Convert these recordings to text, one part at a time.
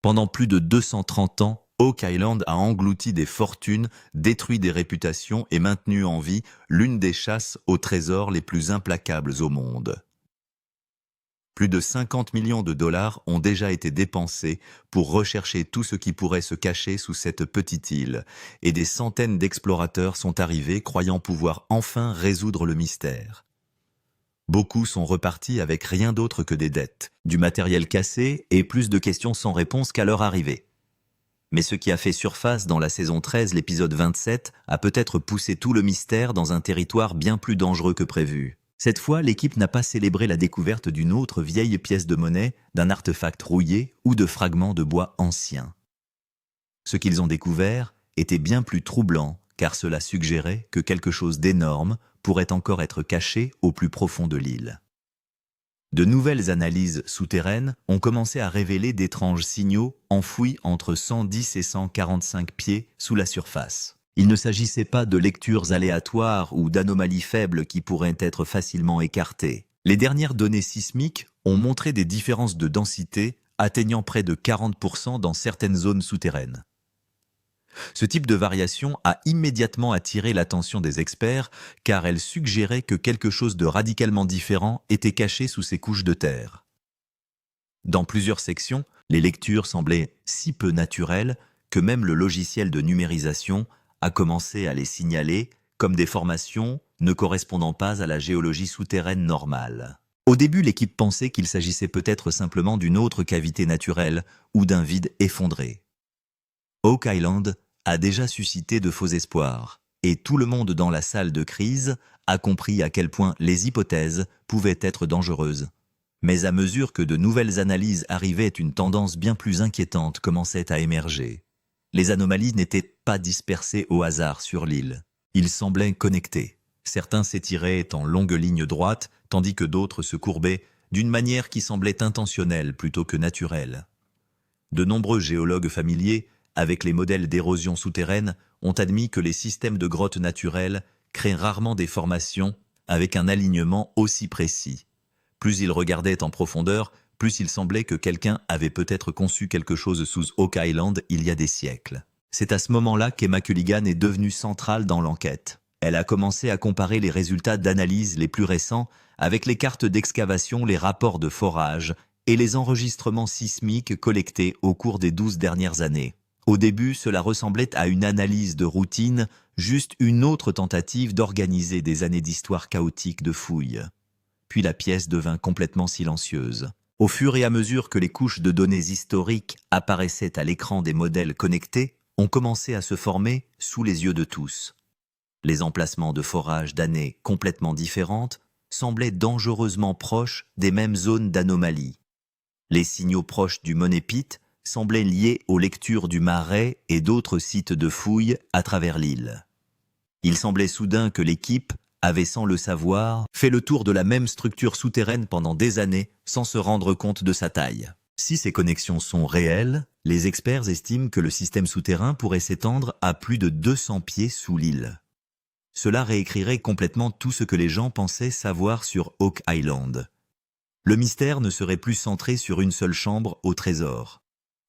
Pendant plus de 230 ans, Oak Island a englouti des fortunes, détruit des réputations et maintenu en vie l'une des chasses aux trésors les plus implacables au monde. Plus de 50 millions de dollars ont déjà été dépensés pour rechercher tout ce qui pourrait se cacher sous cette petite île, et des centaines d'explorateurs sont arrivés croyant pouvoir enfin résoudre le mystère. Beaucoup sont repartis avec rien d'autre que des dettes, du matériel cassé et plus de questions sans réponse qu'à leur arrivée. Mais ce qui a fait surface dans la saison 13, l'épisode 27, a peut-être poussé tout le mystère dans un territoire bien plus dangereux que prévu. Cette fois, l'équipe n'a pas célébré la découverte d'une autre vieille pièce de monnaie, d'un artefact rouillé ou de fragments de bois anciens. Ce qu'ils ont découvert était bien plus troublant, car cela suggérait que quelque chose d'énorme pourrait encore être caché au plus profond de l'île. De nouvelles analyses souterraines ont commencé à révéler d'étranges signaux enfouis entre 110 et 145 pieds sous la surface. Il ne s'agissait pas de lectures aléatoires ou d'anomalies faibles qui pourraient être facilement écartées. Les dernières données sismiques ont montré des différences de densité atteignant près de 40% dans certaines zones souterraines. Ce type de variation a immédiatement attiré l'attention des experts car elle suggérait que quelque chose de radicalement différent était caché sous ces couches de terre. Dans plusieurs sections, les lectures semblaient si peu naturelles que même le logiciel de numérisation a commencé à les signaler comme des formations ne correspondant pas à la géologie souterraine normale. Au début, l'équipe pensait qu'il s'agissait peut-être simplement d'une autre cavité naturelle ou d'un vide effondré. Oak Island a déjà suscité de faux espoirs, et tout le monde dans la salle de crise a compris à quel point les hypothèses pouvaient être dangereuses. Mais à mesure que de nouvelles analyses arrivaient, une tendance bien plus inquiétante commençait à émerger. Les anomalies n'étaient pas dispersées au hasard sur l'île. Ils semblaient connectés. Certains s'étiraient en longues lignes droites, tandis que d'autres se courbaient d'une manière qui semblait intentionnelle plutôt que naturelle. De nombreux géologues familiers, avec les modèles d'érosion souterraine, ont admis que les systèmes de grottes naturelles créent rarement des formations avec un alignement aussi précis. Plus ils regardaient en profondeur, plus il semblait que quelqu'un avait peut-être conçu quelque chose sous Oak Island il y a des siècles. C'est à ce moment-là qu'Emma Culligan est devenue centrale dans l'enquête. Elle a commencé à comparer les résultats d'analyses les plus récents avec les cartes d'excavation, les rapports de forage et les enregistrements sismiques collectés au cours des 12 dernières années. Au début, cela ressemblait à une analyse de routine, juste une autre tentative d'organiser des années d'histoire chaotique de fouilles. Puis la pièce devint complètement silencieuse. Au fur et à mesure que les couches de données historiques apparaissaient à l'écran des modèles connectés, ont commencé à se former sous les yeux de tous. Les emplacements de forage d'années complètement différentes semblaient dangereusement proches des mêmes zones d'anomalie. Les signaux proches du Money Pit semblaient liés aux lectures du Marais et d'autres sites de fouilles à travers l'île. Il semblait soudain que l'équipe avait, sans le savoir, fait le tour de la même structure souterraine pendant des années sans se rendre compte de sa taille. Si ces connexions sont réelles, les experts estiment que le système souterrain pourrait s'étendre à plus de 200 pieds sous l'île. Cela réécrirait complètement tout ce que les gens pensaient savoir sur Oak Island. Le mystère ne serait plus centré sur une seule chambre au trésor.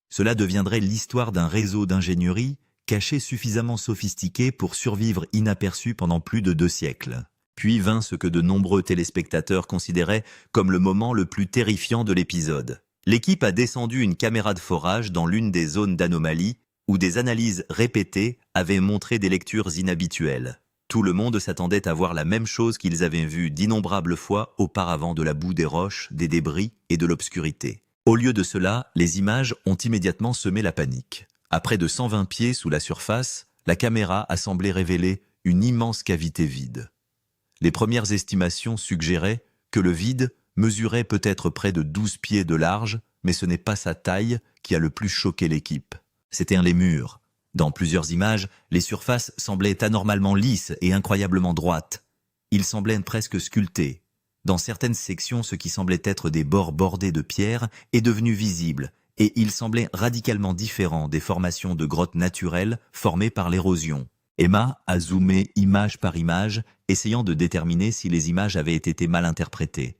Cela deviendrait l'histoire d'un réseau d'ingénierie caché suffisamment sophistiqué pour survivre inaperçu pendant plus de 2 siècles. Puis vint ce que de nombreux téléspectateurs considéraient comme le moment le plus terrifiant de l'épisode. L'équipe a descendu une caméra de forage dans l'une des zones d'anomalie où des analyses répétées avaient montré des lectures inhabituelles. Tout le monde s'attendait à voir la même chose qu'ils avaient vue d'innombrables fois auparavant, de la boue, des roches, des débris et de l'obscurité. Au lieu de cela, les images ont immédiatement semé la panique. À près de 120 pieds sous la surface, la caméra a semblé révéler une immense cavité vide. Les premières estimations suggéraient que le vide mesurait peut-être près de 12 pieds de large, mais ce n'est pas sa taille qui a le plus choqué l'équipe. C'étaient les murs. Dans plusieurs images, les surfaces semblaient anormalement lisses et incroyablement droites. Ils semblaient presque sculptés. Dans certaines sections, ce qui semblait être des bords bordés de pierres est devenu visible, et il semblait radicalement différent des formations de grottes naturelles formées par l'érosion. Emma a zoomé image par image, essayant de déterminer si les images avaient été mal interprétées.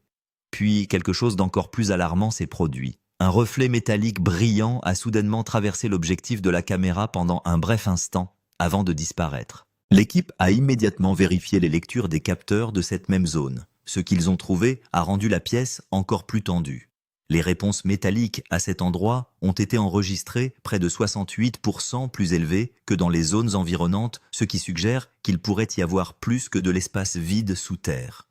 Puis quelque chose d'encore plus alarmant s'est produit. Un reflet métallique brillant a soudainement traversé l'objectif de la caméra pendant un bref instant, avant de disparaître. L'équipe a immédiatement vérifié les lectures des capteurs de cette même zone. Ce qu'ils ont trouvé a rendu la pièce encore plus tendue. Les réponses métalliques à cet endroit ont été enregistrées près de 68% plus élevées que dans les zones environnantes, ce qui suggère qu'il pourrait y avoir plus que de l'espace vide sous terre.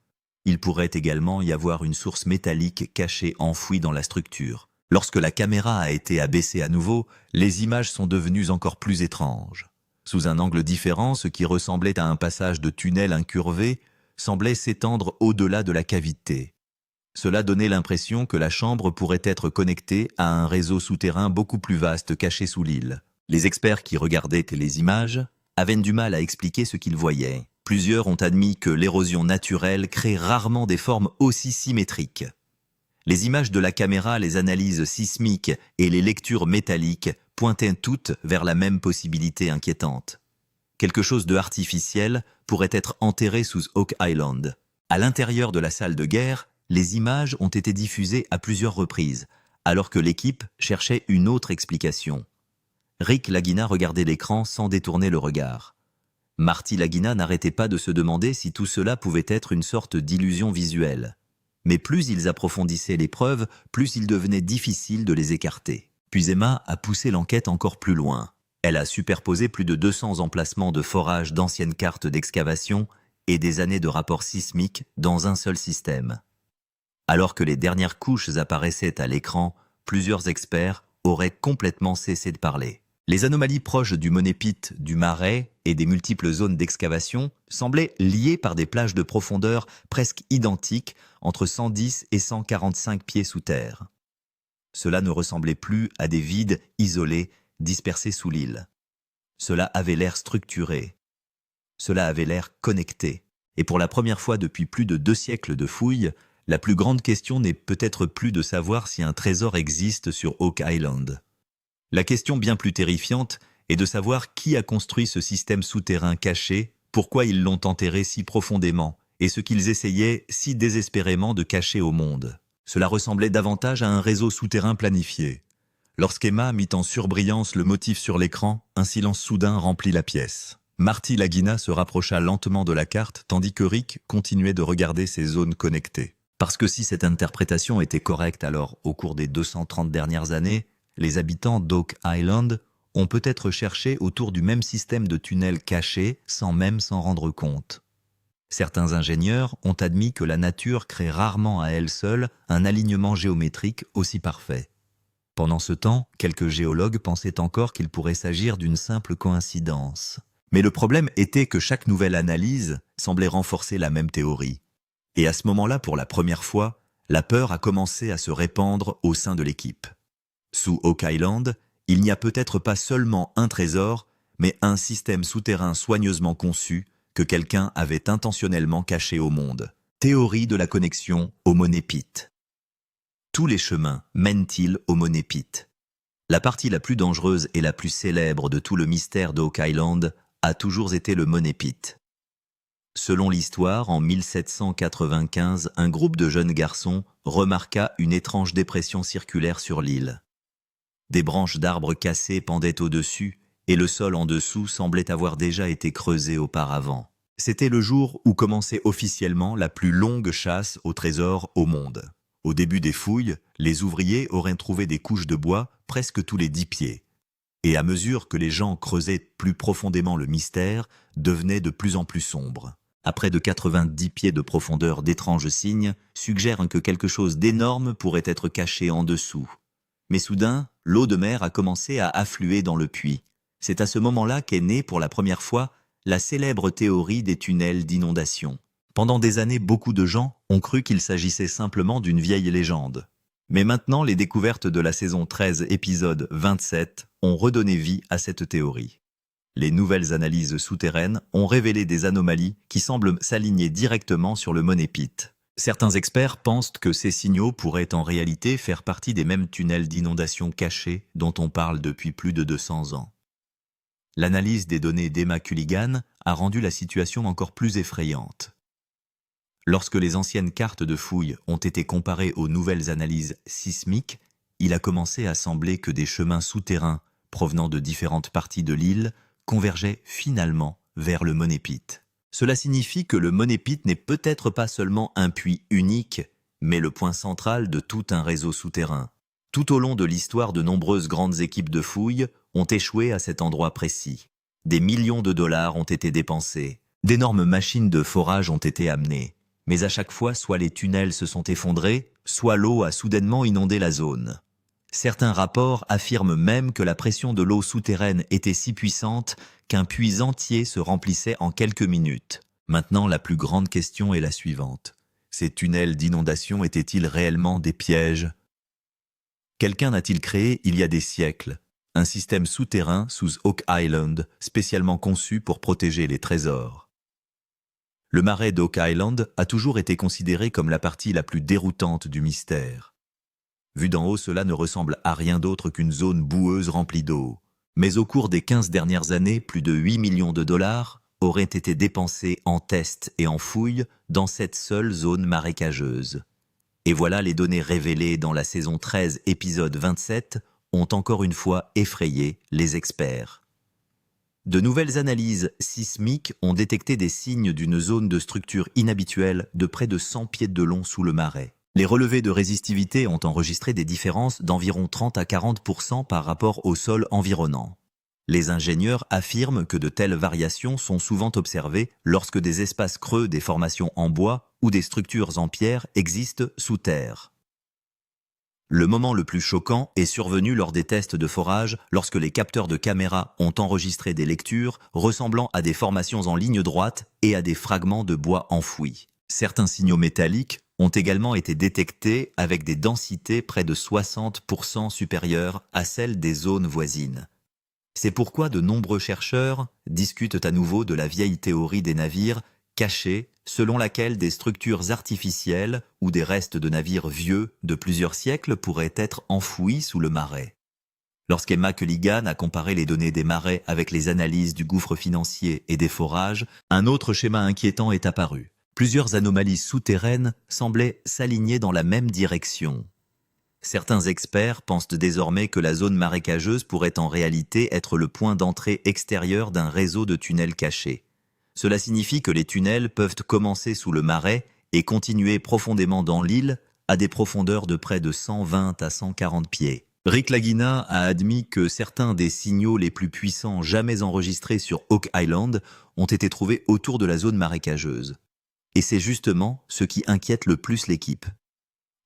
Il pourrait également y avoir une source métallique cachée enfouie dans la structure. Lorsque la caméra a été abaissée à nouveau, les images sont devenues encore plus étranges. Sous un angle différent, ce qui ressemblait à un passage de tunnel incurvé semblait s'étendre au-delà de la cavité. Cela donnait l'impression que la chambre pourrait être connectée à un réseau souterrain beaucoup plus vaste caché sous l'île. Les experts qui regardaient les images avaient du mal à expliquer ce qu'ils voyaient. Plusieurs ont admis que l'érosion naturelle crée rarement des formes aussi symétriques. Les images de la caméra, les analyses sismiques et les lectures métalliques pointaient toutes vers la même possibilité inquiétante. Quelque chose de artificiel pourrait être enterré sous Oak Island. À l'intérieur de la salle de guerre, les images ont été diffusées à plusieurs reprises, alors que l'équipe cherchait une autre explication. Rick Lagina regardait l'écran sans détourner le regard. Marty Lagina n'arrêtait pas de se demander si tout cela pouvait être une sorte d'illusion visuelle. Mais plus ils approfondissaient les preuves, plus il devenait difficile de les écarter. Puis Emma a poussé l'enquête encore plus loin. Elle a superposé plus de 200 emplacements de forage d'anciennes cartes d'excavation et des années de rapports sismiques dans un seul système. Alors que les dernières couches apparaissaient à l'écran, plusieurs experts auraient complètement cessé de parler. Les anomalies proches du Money Pit, du marais et des multiples zones d'excavation semblaient liées par des plages de profondeur presque identiques entre 110 et 145 pieds sous terre. Cela ne ressemblait plus à des vides isolés dispersés sous l'île. Cela avait l'air structuré. Cela avait l'air connecté. Et pour la première fois depuis plus de 2 siècles de fouilles, la plus grande question n'est peut-être plus de savoir si un trésor existe sur Oak Island. La question bien plus terrifiante est de savoir qui a construit ce système souterrain caché, pourquoi ils l'ont enterré si profondément, et ce qu'ils essayaient si désespérément de cacher au monde. Cela ressemblait davantage à un réseau souterrain planifié. Lorsqu'Emma mit en surbrillance le motif sur l'écran, un silence soudain remplit la pièce. Marty Lagina se rapprocha lentement de la carte, tandis que Rick continuait de regarder ces zones connectées. Parce que si cette interprétation était correcte, alors au cours des 230 dernières années, les habitants d'Oak Island ont peut-être cherché autour du même système de tunnels cachés sans même s'en rendre compte. Certains ingénieurs ont admis que la nature crée rarement à elle seule un alignement géométrique aussi parfait. Pendant ce temps, quelques géologues pensaient encore qu'il pourrait s'agir d'une simple coïncidence. Mais le problème était que chaque nouvelle analyse semblait renforcer la même théorie. Et à ce moment-là, pour la première fois, la peur a commencé à se répandre au sein de l'équipe. Sous Oak Island, il n'y a peut-être pas seulement un trésor, mais un système souterrain soigneusement conçu que quelqu'un avait intentionnellement caché au monde. Théorie de la connexion au Money Pit. Tous les chemins mènent-ils au Money Pit? La partie la plus dangereuse et la plus célèbre de tout le mystère d'Oak Island a toujours été le Money Pit. Selon l'histoire, en 1795, un groupe de jeunes garçons remarqua une étrange dépression circulaire sur l'île. Des branches d'arbres cassés pendaient au-dessus, et le sol en dessous semblait avoir déjà été creusé auparavant. C'était le jour où commençait officiellement la plus longue chasse au trésor au monde. Au début des fouilles, les ouvriers auraient trouvé des couches de bois presque tous les 10 pieds. Et à mesure que les gens creusaient plus profondément le mystère, devenait de plus en plus sombre. À près de 90 pieds de profondeur, d'étranges signes suggèrent que quelque chose d'énorme pourrait être caché en dessous. Mais soudain, l'eau de mer a commencé à affluer dans le puits. C'est à ce moment-là qu'est née pour la première fois la célèbre théorie des tunnels d'inondation. Pendant des années, beaucoup de gens ont cru qu'il s'agissait simplement d'une vieille légende. Mais maintenant, les découvertes de la saison 13, épisode 27, ont redonné vie à cette théorie. Les nouvelles analyses souterraines ont révélé des anomalies qui semblent s'aligner directement sur le Money Pit. Certains experts pensent que ces signaux pourraient en réalité faire partie des mêmes tunnels d'inondation cachés dont on parle depuis plus de 200 ans. L'analyse des données d'Emma Culligan a rendu la situation encore plus effrayante. Lorsque les anciennes cartes de fouilles ont été comparées aux nouvelles analyses sismiques, il a commencé à sembler que des chemins souterrains provenant de différentes parties de l'île convergeaient finalement vers le Monépite. Cela signifie que le Monépite n'est peut-être pas seulement un puits unique, mais le point central de tout un réseau souterrain. Tout au long de l'histoire, de nombreuses grandes équipes de fouilles ont échoué à cet endroit précis. Des millions de dollars ont été dépensés, d'énormes machines de forage ont été amenées, mais à chaque fois, soit les tunnels se sont effondrés, soit l'eau a soudainement inondé la zone. Certains rapports affirment même que la pression de l'eau souterraine était si puissante qu'un puits entier se remplissait en quelques minutes. Maintenant, la plus grande question est la suivante. Ces tunnels d'inondation étaient-ils réellement des pièges ? Quelqu'un a-t-il créé, il y a des siècles, un système souterrain sous Oak Island, spécialement conçu pour protéger les trésors? Le marais d'Oak Island a toujours été considéré comme la partie la plus déroutante du mystère. Vu d'en haut, cela ne ressemble à rien d'autre qu'une zone boueuse remplie d'eau. Mais au cours des 15 dernières années, plus de 8 millions de dollars auraient été dépensés en tests et en fouilles dans cette seule zone marécageuse. Et voilà, les données révélées dans la saison 13, épisode 27, ont encore une fois effrayé les experts. De nouvelles analyses sismiques ont détecté des signes d'une zone de structure inhabituelle de près de 100 pieds de long sous le marais. Les relevés de résistivité ont enregistré des différences d'environ 30 à 40% par rapport au sol environnant. Les ingénieurs affirment que de telles variations sont souvent observées lorsque des espaces creux des formations en bois ou des structures en pierre existent sous terre. Le moment le plus choquant est survenu lors des tests de forage lorsque les capteurs de caméra ont enregistré des lectures ressemblant à des formations en ligne droite et à des fragments de bois enfouis. Certains signaux métalliques ont également été détectés avec des densités près de 60% supérieures à celles des zones voisines. C'est pourquoi de nombreux chercheurs discutent à nouveau de la vieille théorie des navires cachés, selon laquelle des structures artificielles ou des restes de navires vieux de plusieurs siècles pourraient être enfouis sous le marais. Lorsqu'Emma Culligan a comparé les données des marais avec les analyses du gouffre financier et des forages, un autre schéma inquiétant est apparu. Plusieurs anomalies souterraines semblaient s'aligner dans la même direction. Certains experts pensent désormais que la zone marécageuse pourrait en réalité être le point d'entrée extérieur d'un réseau de tunnels cachés. Cela signifie que les tunnels peuvent commencer sous le marais et continuer profondément dans l'île à des profondeurs de près de 120 à 140 pieds. Rick Lagina a admis que certains des signaux les plus puissants jamais enregistrés sur Oak Island ont été trouvés autour de la zone marécageuse. Et c'est justement ce qui inquiète le plus l'équipe.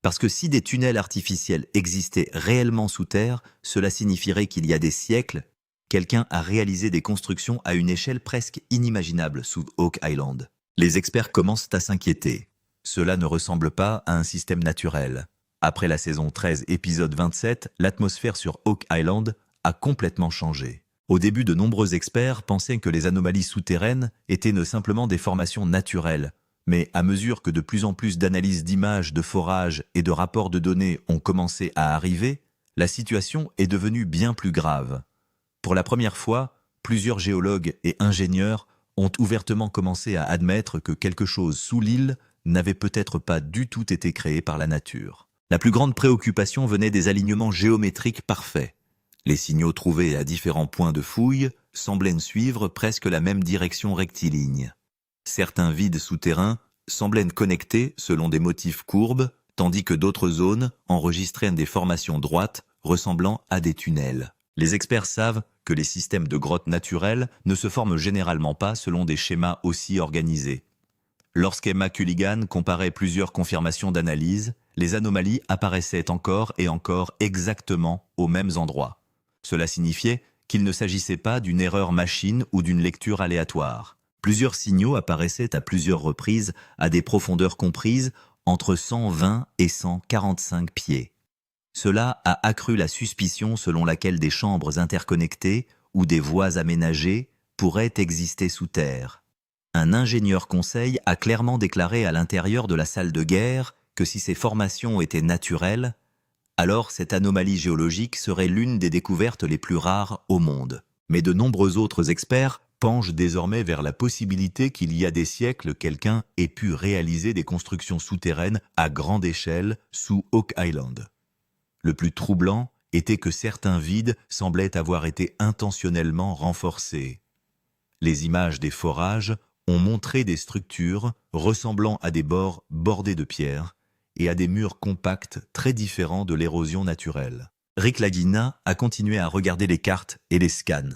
Parce que si des tunnels artificiels existaient réellement sous terre, cela signifierait qu'il y a des siècles, quelqu'un a réalisé des constructions à une échelle presque inimaginable sous Oak Island. Les experts commencent à s'inquiéter. Cela ne ressemble pas à un système naturel. Après la saison 13, épisode 27, l'atmosphère sur Oak Island a complètement changé. Au début, de nombreux experts pensaient que les anomalies souterraines étaient simplement des formations naturelles. Mais à mesure que de plus en plus d'analyses d'images, de forages et de rapports de données ont commencé à arriver, la situation est devenue bien plus grave. Pour la première fois, plusieurs géologues et ingénieurs ont ouvertement commencé à admettre que quelque chose sous l'île n'avait peut-être pas du tout été créé par la nature. La plus grande préoccupation venait des alignements géométriques parfaits. Les signaux trouvés à différents points de fouille semblaient suivre presque la même direction rectiligne. Certains vides souterrains semblaient connectés selon des motifs courbes, tandis que d'autres zones enregistraient des formations droites ressemblant à des tunnels. Les experts savent que les systèmes de grottes naturelles ne se forment généralement pas selon des schémas aussi organisés. Lorsqu'Emma Culligan comparait plusieurs confirmations d'analyse, les anomalies apparaissaient encore et encore exactement aux mêmes endroits. Cela signifiait qu'il ne s'agissait pas d'une erreur machine ou d'une lecture aléatoire. Plusieurs signaux apparaissaient à plusieurs reprises à des profondeurs comprises entre 120 et 145 pieds. Cela a accru la suspicion selon laquelle des chambres interconnectées ou des voies aménagées pourraient exister sous terre. Un ingénieur conseil a clairement déclaré à l'intérieur de la salle de guerre que si ces formations étaient naturelles, alors cette anomalie géologique serait l'une des découvertes les plus rares au monde. Mais de nombreux autres experts penchent désormais vers la possibilité qu'il y a des siècles quelqu'un ait pu réaliser des constructions souterraines à grande échelle sous Oak Island. Le plus troublant était que certains vides semblaient avoir été intentionnellement renforcés. Les images des forages ont montré des structures ressemblant à des bords bordés de pierres et à des murs compacts très différents de l'érosion naturelle. Rick Lagina a continué à regarder les cartes et les scans.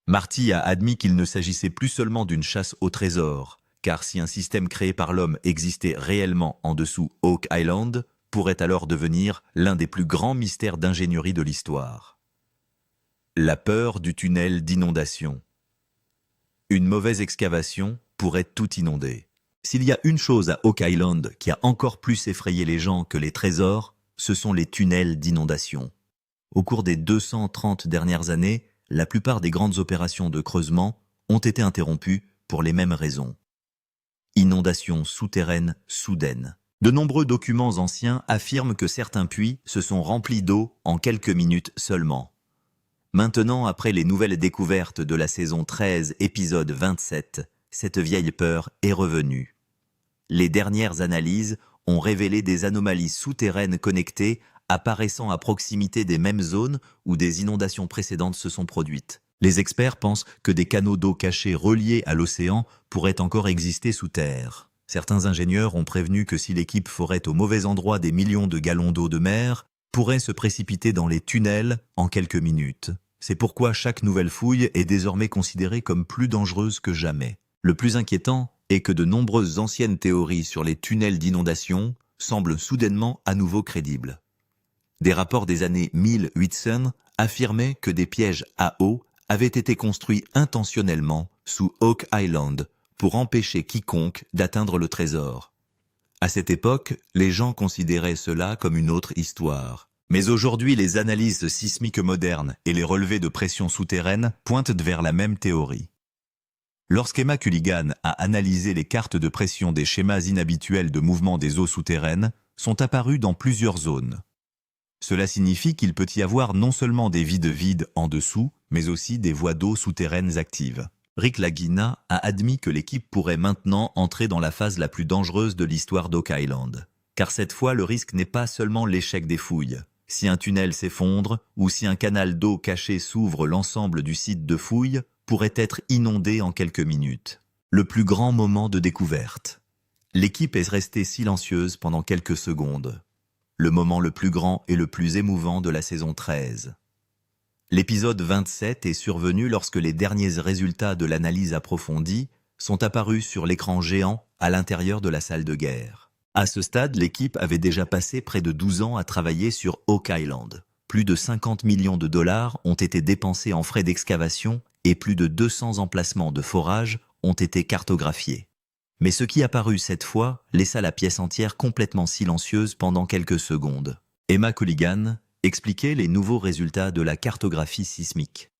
Marty a admis qu'il ne s'agissait plus seulement d'une chasse au trésor, car si un système créé par l'homme existait réellement en dessous Oak Island, pourrait alors devenir l'un des plus grands mystères d'ingénierie de l'histoire. La peur du tunnel d'inondation. Une mauvaise excavation pourrait tout inonder. S'il y a une chose à Oak Island qui a encore plus effrayé les gens que les trésors, ce sont les tunnels d'inondation. Au cours des 230 dernières années, la plupart des grandes opérations de creusement ont été interrompues pour les mêmes raisons. Inondations souterraines soudaines. De nombreux documents anciens affirment que certains puits se sont remplis d'eau en quelques minutes seulement. Maintenant, après les nouvelles découvertes de la saison 13, épisode 27, cette vieille peur est revenue. Les dernières analyses ont révélé des anomalies souterraines connectées apparaissant à proximité des mêmes zones où des inondations précédentes se sont produites. Les experts pensent que des canaux d'eau cachés reliés à l'océan pourraient encore exister sous terre. Certains ingénieurs ont prévenu que si l'équipe forait au mauvais endroit des millions de gallons d'eau de mer, pourrait se précipiter dans les tunnels en quelques minutes. C'est pourquoi chaque nouvelle fouille est désormais considérée comme plus dangereuse que jamais. Le plus inquiétant est que de nombreuses anciennes théories sur les tunnels d'inondation semblent soudainement à nouveau crédibles. Des rapports des années 1800 affirmaient que des pièges à eau avaient été construits intentionnellement sous Oak Island pour empêcher quiconque d'atteindre le trésor. À cette époque, les gens considéraient cela comme une autre histoire. Mais aujourd'hui, les analyses sismiques modernes et les relevés de pression souterraine pointent vers la même théorie. Lorsqu'Emma Culligan a analysé les cartes de pression des schémas inhabituels de mouvement des eaux souterraines, sont apparus dans plusieurs zones. Cela signifie qu'il peut y avoir non seulement des vides en dessous, mais aussi des voies d'eau souterraines actives. Rick Lagina a admis que l'équipe pourrait maintenant entrer dans la phase la plus dangereuse de l'histoire d'Oak Island. Car cette fois, le risque n'est pas seulement l'échec des fouilles. Si un tunnel s'effondre ou si un canal d'eau caché s'ouvre, l'ensemble du site de fouilles pourrait être inondé en quelques minutes. Le plus grand moment de découverte. L'équipe est restée silencieuse pendant quelques secondes. Le moment le plus grand et le plus émouvant de la saison 13. L'épisode 27 est survenu lorsque les derniers résultats de l'analyse approfondie sont apparus sur l'écran géant à l'intérieur de la salle de guerre. À ce stade, l'équipe avait déjà passé près de 12 ans à travailler sur Oak Island. Plus de 50 millions de dollars ont été dépensés en frais d'excavation et plus de 200 emplacements de forage ont été cartographiés. Mais ce qui apparut cette fois laissa la pièce entière complètement silencieuse pendant quelques secondes. Emma Culligan expliquait les nouveaux résultats de la cartographie sismique.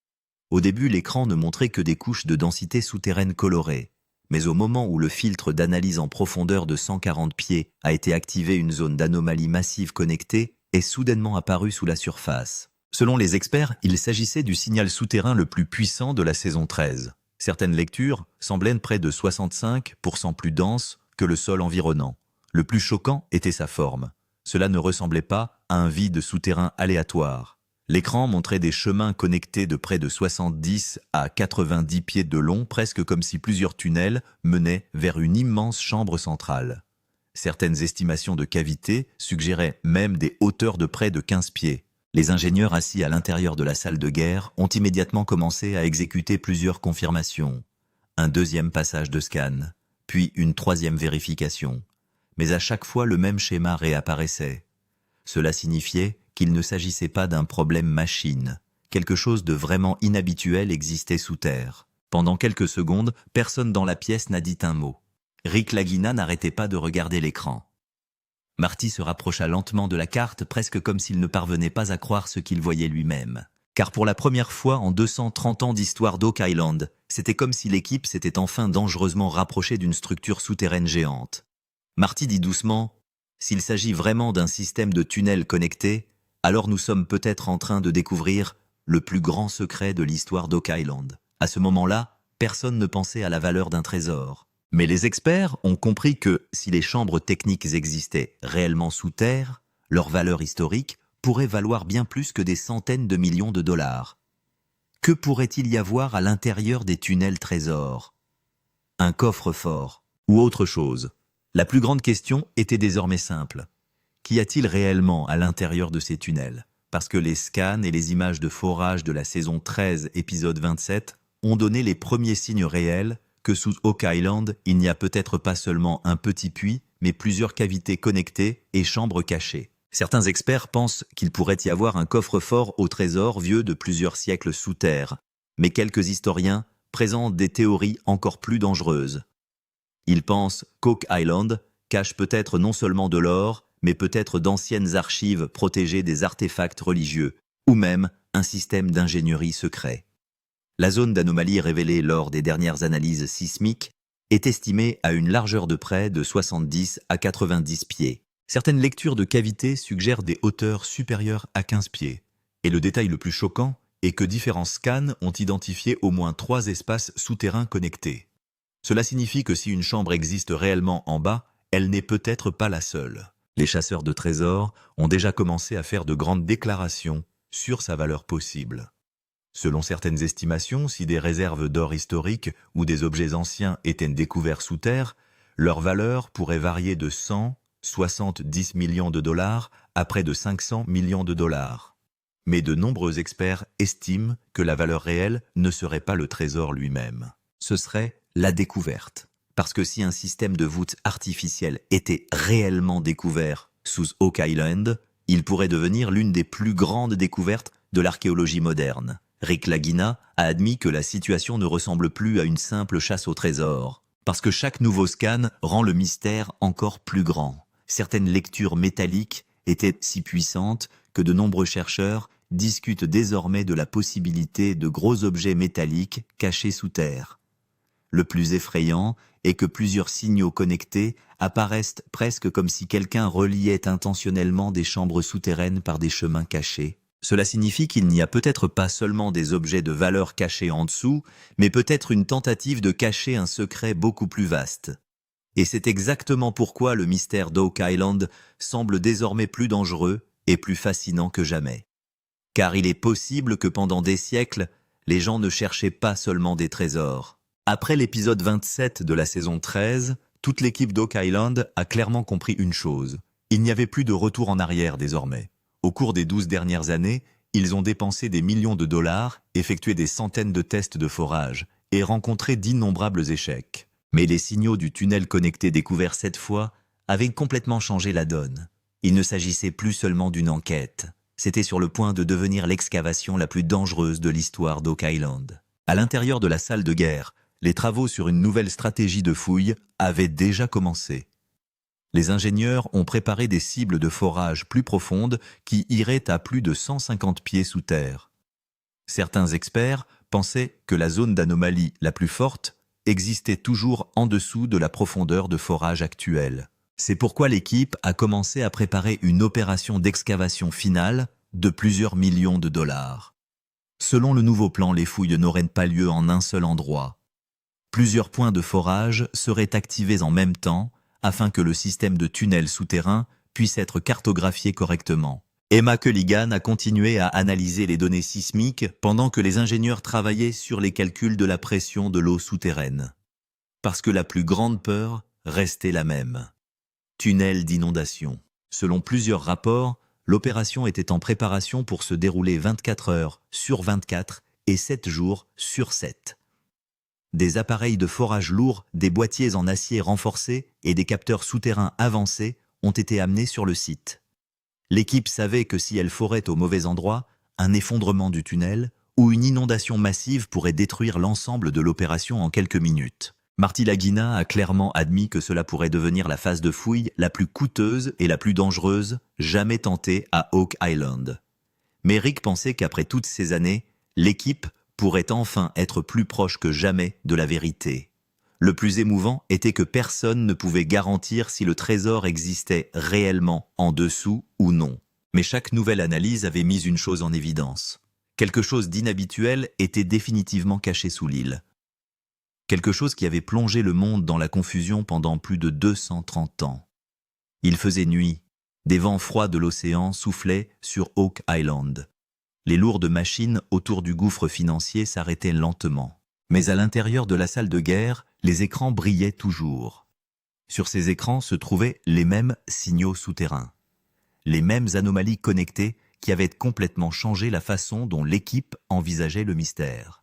Au début, l'écran ne montrait que des couches de densité souterraine colorées. Mais au moment où le filtre d'analyse en profondeur de 140 pieds a été activé, une zone d'anomalie massive connectée est soudainement apparue sous la surface. Selon les experts, il s'agissait du signal souterrain le plus puissant de la saison 13. Certaines lectures semblaient près de 65% plus denses que le sol environnant. Le plus choquant était sa forme. Cela ne ressemblait pas à un vide souterrain aléatoire. L'écran montrait des chemins connectés de près de 70 à 90 pieds de long, presque comme si plusieurs tunnels menaient vers une immense chambre centrale. Certaines estimations de cavité suggéraient même des hauteurs de près de 15 pieds. Les ingénieurs assis à l'intérieur de la salle de guerre ont immédiatement commencé à exécuter plusieurs confirmations. Un deuxième passage de scan, puis une troisième vérification. Mais à chaque fois, le même schéma réapparaissait. Cela signifiait qu'il ne s'agissait pas d'un problème machine. Quelque chose de vraiment inhabituel existait sous terre. Pendant quelques secondes, personne dans la pièce n'a dit un mot. Rick Lagina n'arrêtait pas de regarder l'écran. Marty se rapprocha lentement de la carte, presque comme s'il ne parvenait pas à croire ce qu'il voyait lui-même. Car pour la première fois en 230 ans d'histoire d'Oak Island, c'était comme si l'équipe s'était enfin dangereusement rapprochée d'une structure souterraine géante. Marty dit doucement « S'il s'agit vraiment d'un système de tunnels connectés, alors nous sommes peut-être en train de découvrir le plus grand secret de l'histoire d'Oak Island. » À ce moment-là, personne ne pensait à la valeur d'un trésor. Mais les experts ont compris que, si les chambres techniques existaient réellement sous terre, leur valeur historique pourrait valoir bien plus que des centaines de millions de dollars. Que pourrait-il y avoir à l'intérieur des tunnels trésors? Un coffre-fort ou autre chose? La plus grande question était désormais simple. Qu'y a-t-il réellement à l'intérieur de ces tunnels? Parce que les scans et les images de forage de la saison 13, épisode 27, ont donné les premiers signes réels que sous Oak Island, il n'y a peut-être pas seulement un petit puits, mais plusieurs cavités connectées et chambres cachées. Certains experts pensent qu'il pourrait y avoir un coffre-fort au trésor vieux de plusieurs siècles sous terre, mais quelques historiens présentent des théories encore plus dangereuses. Ils pensent qu'Oak Island cache peut-être non seulement de l'or, mais peut-être d'anciennes archives protégées des artefacts religieux, ou même un système d'ingénierie secret. La zone d'anomalie révélée lors des dernières analyses sismiques est estimée à une largeur de près de 70 à 90 pieds. Certaines lectures de cavités suggèrent des hauteurs supérieures à 15 pieds. Et le détail le plus choquant est que différents scans ont identifié au moins 3 espaces souterrains connectés. Cela signifie que si une chambre existe réellement en bas, elle n'est peut-être pas la seule. Les chasseurs de trésors ont déjà commencé à faire de grandes déclarations sur sa valeur possible. Selon certaines estimations, si des réserves d'or historiques ou des objets anciens étaient découverts sous terre, leur valeur pourrait varier de 170 millions de dollars à près de 500 millions de dollars. Mais de nombreux experts estiment que la valeur réelle ne serait pas le trésor lui-même. Ce serait la découverte. Parce que si un système de voûte artificielle était réellement découvert sous Oak Island, il pourrait devenir l'une des plus grandes découvertes de l'archéologie moderne. Rick Lagina a admis que la situation ne ressemble plus à une simple chasse au trésor, parce que chaque nouveau scan rend le mystère encore plus grand. Certaines lectures métalliques étaient si puissantes que de nombreux chercheurs discutent désormais de la possibilité de gros objets métalliques cachés sous terre. Le plus effrayant est que plusieurs signaux connectés apparaissent presque comme si quelqu'un reliait intentionnellement des chambres souterraines par des chemins cachés. Cela signifie qu'il n'y a peut-être pas seulement des objets de valeur cachés en dessous, mais peut-être une tentative de cacher un secret beaucoup plus vaste. Et c'est exactement pourquoi le mystère d'Oak Island semble désormais plus dangereux et plus fascinant que jamais. Car il est possible que pendant des siècles, les gens ne cherchaient pas seulement des trésors. Après l'épisode 27 de la saison 13, toute l'équipe d'Oak Island a clairement compris une chose. Il n'y avait plus de retour en arrière désormais. Au cours des 12 dernières années, ils ont dépensé des millions de dollars, effectué des centaines de tests de forage et rencontré d'innombrables échecs. Mais les signaux du tunnel connecté découvert cette fois avaient complètement changé la donne. Il ne s'agissait plus seulement d'une enquête. C'était sur le point de devenir l'excavation la plus dangereuse de l'histoire d'Oak Island. À l'intérieur de la salle de guerre, les travaux sur une nouvelle stratégie de fouille avaient déjà commencé. Les ingénieurs ont préparé des cibles de forage plus profondes qui iraient à plus de 150 pieds sous terre. Certains experts pensaient que la zone d'anomalie la plus forte existait toujours en dessous de la profondeur de forage actuelle. C'est pourquoi l'équipe a commencé à préparer une opération d'excavation finale de plusieurs millions de dollars. Selon le nouveau plan, les fouilles n'auraient pas lieu en un seul endroit. Plusieurs points de forage seraient activés en même temps afin que le système de tunnels souterrains puisse être cartographié correctement. Emma Culligan a continué à analyser les données sismiques pendant que les ingénieurs travaillaient sur les calculs de la pression de l'eau souterraine. Parce que la plus grande peur restait la même. Tunnel d'inondation. Selon plusieurs rapports, l'opération était en préparation pour se dérouler 24 heures sur 24 et 7 jours sur 7. Des appareils de forage lourds, des boîtiers en acier renforcé et des capteurs souterrains avancés ont été amenés sur le site. L'équipe savait que si elle forait au mauvais endroit, un effondrement du tunnel ou une inondation massive pourrait détruire l'ensemble de l'opération en quelques minutes. Marty Lagina a clairement admis que cela pourrait devenir la phase de fouille la plus coûteuse et la plus dangereuse jamais tentée à Oak Island. Mais Rick pensait qu'après toutes ces années, l'équipe pourrait enfin être plus proche que jamais de la vérité. Le plus émouvant était que personne ne pouvait garantir si le trésor existait réellement en dessous ou non. Mais chaque nouvelle analyse avait mis une chose en évidence. Quelque chose d'inhabituel était définitivement caché sous l'île. Quelque chose qui avait plongé le monde dans la confusion pendant plus de 230 ans. Il faisait nuit, Des vents froids de l'océan soufflaient sur Oak Island. Les lourdes machines autour du gouffre financier s'arrêtaient lentement. Mais à l'intérieur de la salle de guerre, les écrans brillaient toujours. Sur ces écrans se trouvaient les mêmes signaux souterrains. Les mêmes anomalies connectées qui avaient complètement changé la façon dont l'équipe envisageait le mystère.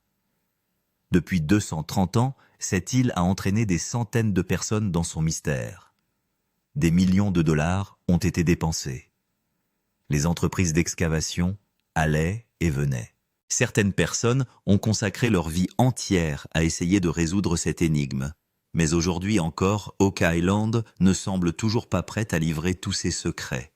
Depuis 230 ans, cette île a entraîné des centaines de personnes dans son mystère. Des millions de dollars ont été dépensés. Les entreprises d'excavation allaient et venaient. Certaines personnes ont consacré leur vie entière à essayer de résoudre cette énigme. Mais aujourd'hui encore, Oak Island ne semble toujours pas prête à livrer tous ses secrets.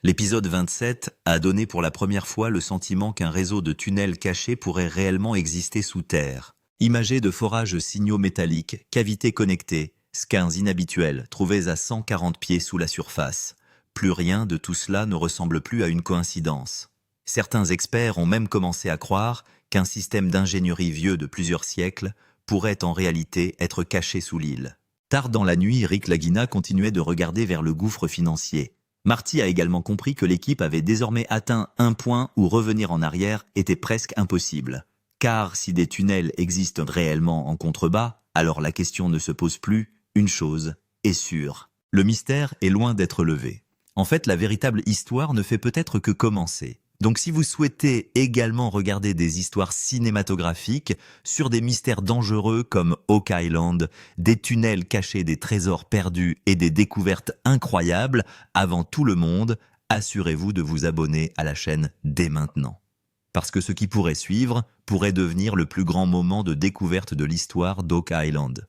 L'épisode 27 a donné pour la première fois le sentiment qu'un réseau de tunnels cachés pourrait réellement exister sous terre. Imagés de forages signaux métalliques, cavités connectées, scans inhabituels trouvés à 140 pieds sous la surface. Plus rien de tout cela ne ressemble plus à une coïncidence. Certains experts ont même commencé à croire qu'un système d'ingénierie vieux de plusieurs siècles pourrait en réalité être caché sous l'île. Tard dans la nuit, Rick Lagina continuait de regarder vers le gouffre financier. Marty a également compris que l'équipe avait désormais atteint un point où revenir en arrière était presque impossible. Car si des tunnels existent réellement en contrebas, alors la question ne se pose plus, une chose est sûre. Le mystère est loin d'être levé. En fait, la véritable histoire ne fait peut-être que commencer. Donc si vous souhaitez également regarder des histoires cinématographiques sur des mystères dangereux comme Oak Island, des tunnels cachés, des trésors perdus et des découvertes incroyables, avant tout le monde, assurez-vous de vous abonner à la chaîne dès maintenant. Parce que ce qui pourrait suivre pourrait devenir le plus grand moment de découverte de l'histoire d'Oak Island.